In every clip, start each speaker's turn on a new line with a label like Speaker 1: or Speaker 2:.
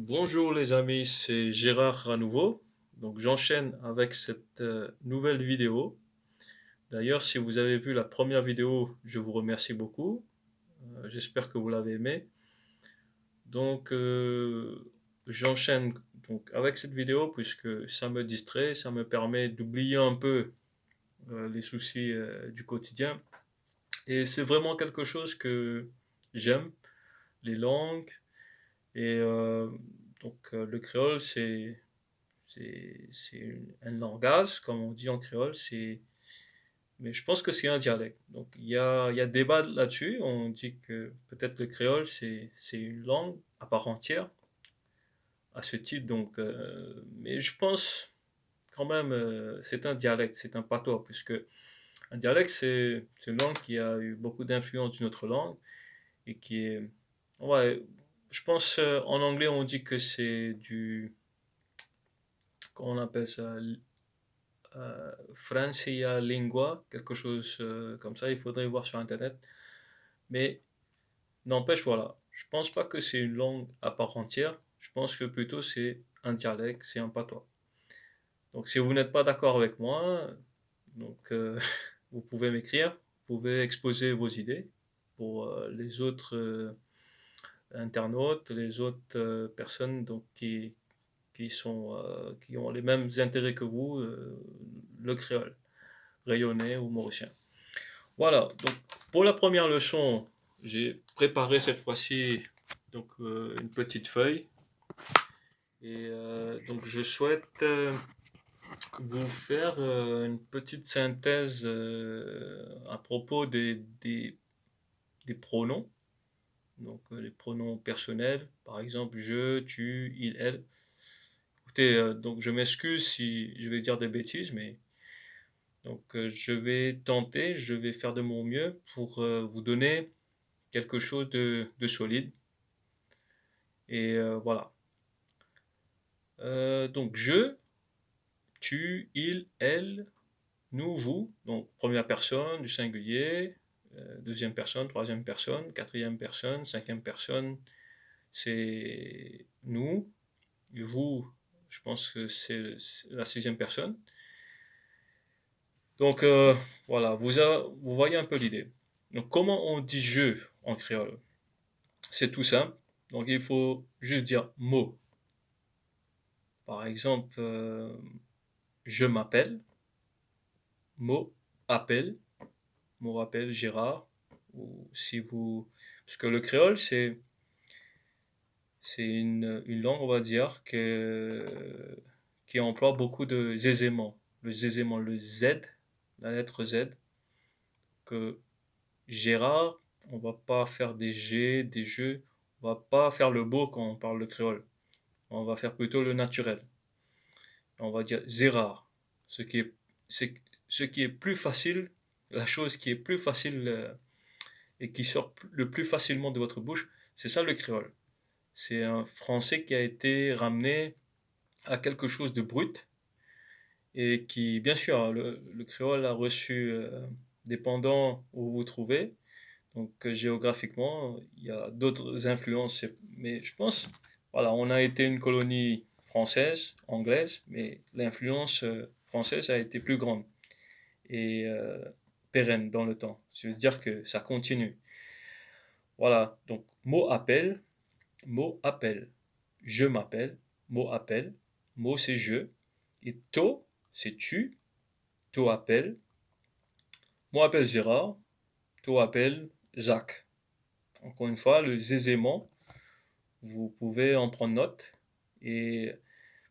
Speaker 1: Bonjour les amis, c'est Gérard à nouveau. Donc j'enchaîne avec cette nouvelle vidéo. D'ailleurs, si vous avez vu la première vidéo, je vous remercie beaucoup. J'espère que vous l'avez aimé. Donc j'enchaîne donc avec cette vidéo puisque ça me distrait, ça me permet d'oublier un peu les soucis du quotidien. Et c'est vraiment quelque chose que j'aime, les langues. Et le créole, un langage, comme on dit en créole, mais je pense que c'est un dialecte. Donc il y a débat là-dessus. On dit que peut-être le créole, c'est une langue à part entière, à ce titre. Donc, mais je pense quand même, c'est un dialecte, c'est un patois, puisque un dialecte, c'est une langue qui a eu beaucoup d'influence d'une autre langue et qui est, ouais, je pense en anglais, on dit que c'est comment on appelle ça, Francia Lingua, quelque chose comme ça, il faudrait voir sur Internet. Mais n'empêche, voilà, je pense pas que c'est une langue à part entière, je pense que plutôt c'est un dialecte, c'est un patois. Donc si vous n'êtes pas d'accord avec moi, donc vous pouvez m'écrire, vous pouvez exposer vos idées pour les autres internautes, les autres personnes donc, qui ont les mêmes intérêts que vous, le créole, rayonnais ou mauricien. Voilà, donc pour la première leçon, j'ai préparé cette fois-ci donc une petite feuille et donc je souhaite vous faire une petite synthèse à propos des pronoms, donc les pronoms personnels, par exemple je, tu, il, elle. Écoutez, donc je m'excuse si je vais dire des bêtises, mais donc je vais faire de mon mieux pour vous donner quelque chose de solide. Et voilà. Donc je, tu, il, elle, nous, vous. Donc première personne du singulier, deuxième personne, troisième personne, quatrième personne, cinquième personne, c'est nous. Et vous, je pense que c'est la sixième personne. Donc voilà, vous voyez un peu l'idée. Donc comment on dit je en créole? C'est tout simple. Donc il faut juste dire mot. Par exemple, je m'appelle, mot appelle, mot appelle Gérard. Ou si vous, parce que le créole c'est une langue on va dire qui emploie beaucoup de zézéments. Le zézément, le Z, la lettre Z, que Gérard, on va pas faire des G, des jeux, on va pas faire le beau quand on parle le créole. On va faire plutôt le naturel. On va dire Gérard, ce qui est, c'est, ce qui est plus facile, la chose qui est plus facile et qui sort le plus facilement de votre bouche, c'est ça le créole. C'est un français qui a été ramené à quelque chose de brut et qui, bien sûr, le créole a reçu, dépendant où vous vous trouvez, donc géographiquement, il y a d'autres influences, mais je pense, voilà, on a été une colonie française, anglaise, mais l'influence française a été plus grande et pérenne dans le temps. Je veux dire que ça continue. Voilà, donc mot appel, je m'appelle, mot appel, mot c'est je, et to c'est tu, to appelle, moi appelle Gérard, to appelle Jacques. Encore une fois, le zézément, vous pouvez en prendre note. Et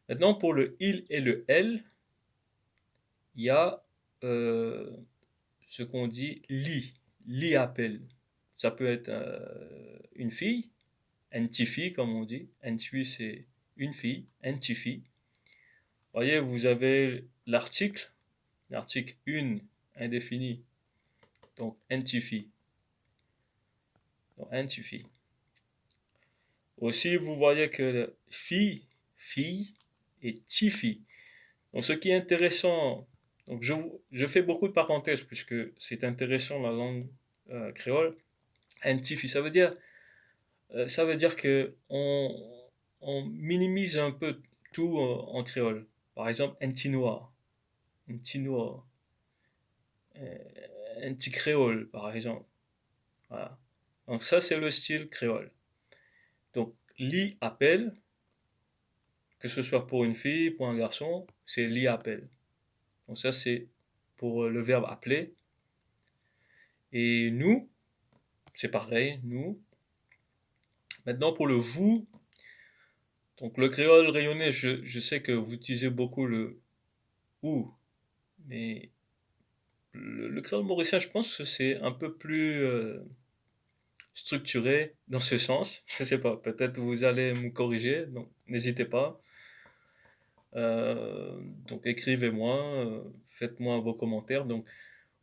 Speaker 1: maintenant, pour le il et le elle, il y a ce qu'on dit li. Li appelle. Ça peut être une fille, une petite fille comme on dit. Une fille, c'est une fille, une petite fille. Voyez, vous avez l'article une indéfini. Donc, une petite fille. Donc, une petite fille. Aussi, vous voyez que fille, fille et petit-fille. Donc, ce qui est intéressant, donc je fais beaucoup de parenthèses puisque c'est intéressant la langue créole. Un petit-fille, ça veut dire que on minimise un peu tout en créole. Par exemple, un petit noir, un petit créole, par exemple. Voilà. Donc ça, c'est le style créole. Donc, li appelle, que ce soit pour une fille, pour un garçon, c'est li appelle. Donc ça, c'est pour le verbe appeler. Et nous, c'est pareil, nous. Maintenant, pour le vous, donc le créole rayonné, je sais que vous utilisez beaucoup le ou, mais le créole mauricien, je pense que c'est un peu plus structuré dans ce sens. Je sais pas, peut-être vous allez me corriger, donc n'hésitez pas. Euh, donc écrivez-moi, faites-moi vos commentaires. Donc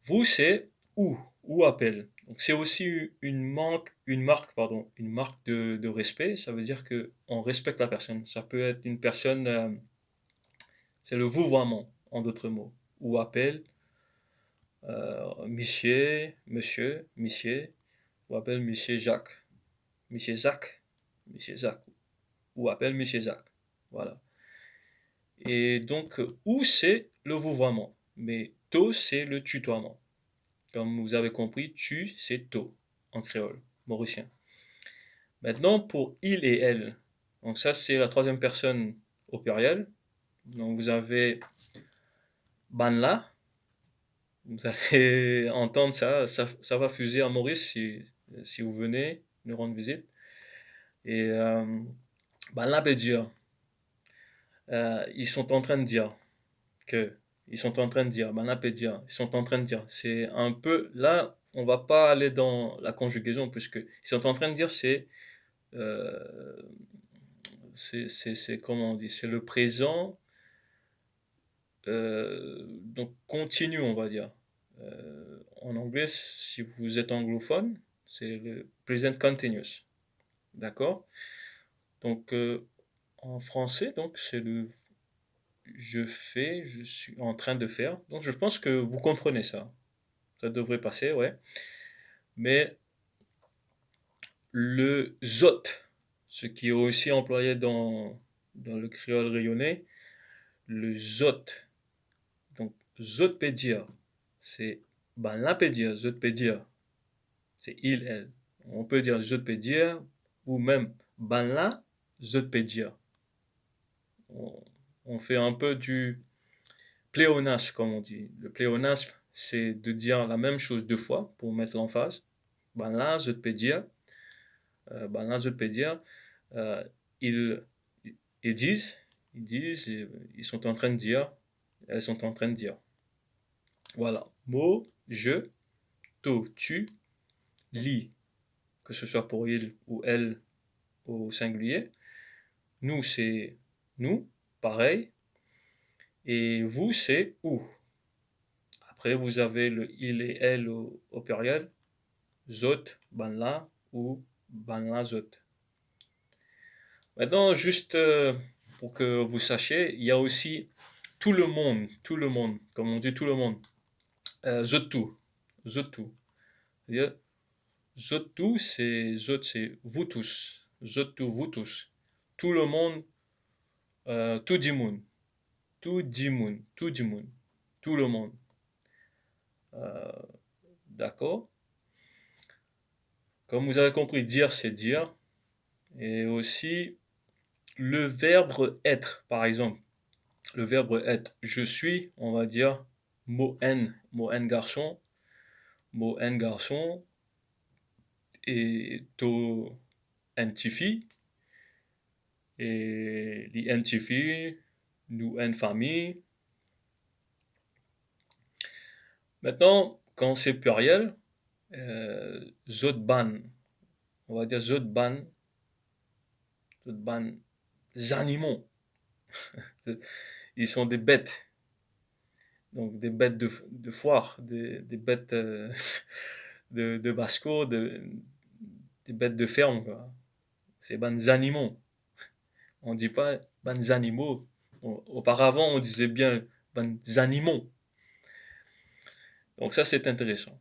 Speaker 1: vous, c'est ou appel. Donc c'est aussi une marque de respect. Ça veut dire que on respecte la personne. Ça peut être une personne, c'est le vouvoiement, en d'autres mots. Ou appel, monsieur, ou appelle monsieur Jacques, monsieur Zach, monsieur Zach, ou appelle monsieur Zach. Voilà. Et donc, ou c'est le vouvoiement, mais to c'est le tutoiement. Comme vous avez compris, tu c'est to en créole mauricien. Maintenant, pour il et elle, donc ça c'est la troisième personne au pluriel. Donc vous avez banla, vous allez entendre ça, ça va fuser à Maurice si vous venez nous rendre visite. Et banla veut dire, ils sont en train de dire que, ils sont en train de dire, banla veut dire, ils sont en train de dire. C'est un peu, là, on va pas aller dans la conjugaison, puisque ils sont en train de dire, euh, comment on dit, c'est le présent, donc continu, on va dire. En anglais, si vous êtes anglophone, c'est le present continuous, d'accord? Donc en français, donc c'est le je fais, je suis en train de faire. Donc je pense que vous comprenez ça. Ça devrait passer, ouais. Mais le zot, ce qui est aussi employé dans le créole rayonné, le zot. Donc, zotpédia, c'est ben là peut dire zotpédia, c'est il, elle. On peut dire zotpédia ou même ben là zotpédia. On, on fait un peu du pléonasme, comme on dit. Le pléonasme, c'est de dire la même chose deux fois pour mettre l'emphase. Ben là zotpédia, ben là zotpédia. Euh, ils, ils disent, ils sont en train de dire, elles sont en train de dire. Voilà. Mot, je, to, tu, li, que ce soit pour il ou elle au singulier. Nous, c'est nous, pareil. Et vous, c'est ou. Après, vous avez le il et elle au pluriel. Zot, banla ou banla zot. Maintenant, juste pour que vous sachiez, il y a aussi tout le monde, comme on dit tout le monde. Zotu, zotu. C'est-à-dire, zotu, c'est vous tous. Zotu, vous tous. Tout le monde, tout le monde. Tout le monde, tout le monde, tout le monde. D'accord? Comme vous avez compris, dire c'est dire. Et aussi le verbe être, par exemple. Le verbe être. Je suis, on va dire mot n garçon, mot n garçon, et to n fille, et li n fille, nous n famille. Maintenant, quand c'est pluriel, zotban, on va dire zotban, zotban, animaux. Ils sont des bêtes, donc des bêtes de foire, des bêtes de basco, des bêtes de ferme, quoi. C'est ban animaux. On dit pas ban animaux. Auparavant, on disait bien ban animaux. Donc ça, c'est intéressant.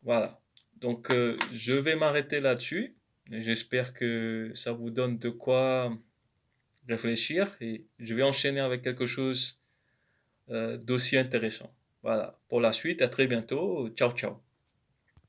Speaker 1: Voilà. Donc je vais m'arrêter là-dessus. J'espère que ça vous donne de quoi réfléchir et je vais enchaîner avec quelque chose d'aussi intéressant. Voilà. Pour la suite, à très bientôt. Ciao, ciao.